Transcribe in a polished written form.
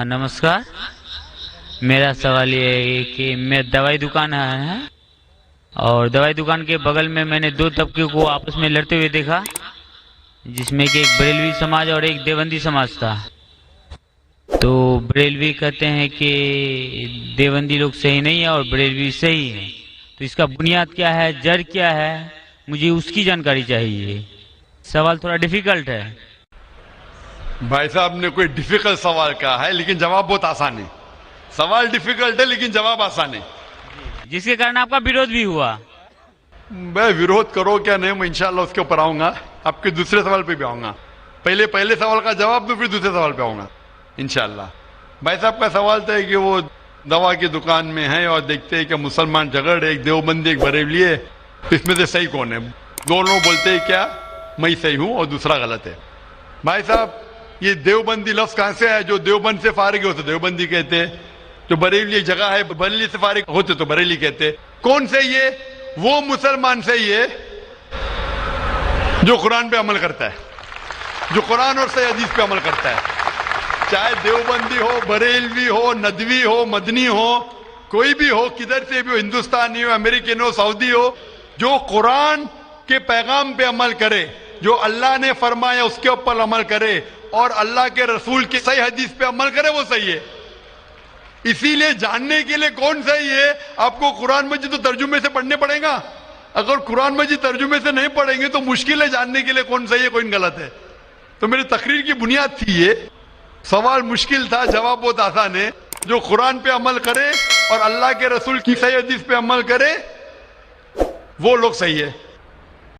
नमस्कार। मेरा सवाल ये है कि मैं दवाई दुकान है और दवाई दुकान के बगल में मैंने दो तबके को आपस में लड़ते हुए देखा, जिसमें कि एक बरेलवी समाज और एक देवबंदी समाज था। तो बरेलवी कहते हैं कि देवबंदी लोग सही नहीं है और बरेलवी सही है, तो इसका बुनियाद क्या है, जड़ क्या है, मुझे उसकी जानकारी चाहिए। सवाल थोड़ा डिफिकल्ट है। भाई साहब ने कोई डिफिकल्ट सवाल कहा है, लेकिन जवाब बहुत आसान है। सवाल डिफिकल्ट है लेकिन जवाब आसान है, जिसके कारण आपका विरोध भी हुआ। मैं विरोध करो क्या नहीं, मैं इंशाल्लाह उसके ऊपर आऊंगा। आपके दूसरे सवाल पे भी आऊंगा। पहले सवाल का जवाब दो, फिर दूसरे सवाल पे आऊंगा इंशाल्लाह। भाई साहब का सवाल था कि वो दवा की दुकान में है और देखते हैं कि मुसलमान झगड़, एक देवबंदी एक बरेलवी है, इसमें से सही कौन है? दोनों बोलते हैं क्या मैं सही हूं और दूसरा गलत है। भाई साहब, ये देवबंदी लफ्ज कहां से है? जो देवबंद से फारिग होते देवबंदी कहते हैं, जो बरेली जगह है बरेली से फारिग होते तो बरेली कहते। कौन सही है? वो मुसलमान सही है जो कुरान पे अमल करता है, जो कुरान और सही हदीस पे अमल करता है। चाहे देवबंदी हो, बरेलवी हो, नदवी हो, मदनी हो, कोई भी हो, किधर से भी हो, हिंदुस्तानी हो, अमेरिकन हो, सऊदी हो, जो कुरान के पैगाम पे अमल करे, जो अल्लाह ने फरमाया उसके ऊपर अमल करे और अल्लाह के रसूल की सही हदीस पे अमल करे, वो सही है। इसीलिए जानने के लिए कौन सही है, आपको कुरान मजीद तो तर्जुमे से पढ़ने पड़ेगा। अगर कुरान मजीद तर्जुमे से नहीं पढ़ेंगे तो मुश्किल है जानने के लिए कौन सही है कौन गलत है। तो मेरी तकरीर की बुनियाद थी ये। सवाल मुश्किल था, जवाब बहुत आसान है। जो कुरान पे अमल करे और अल्लाह के रसूल की सही हदीस पे अमल करे, वो लोग सही है।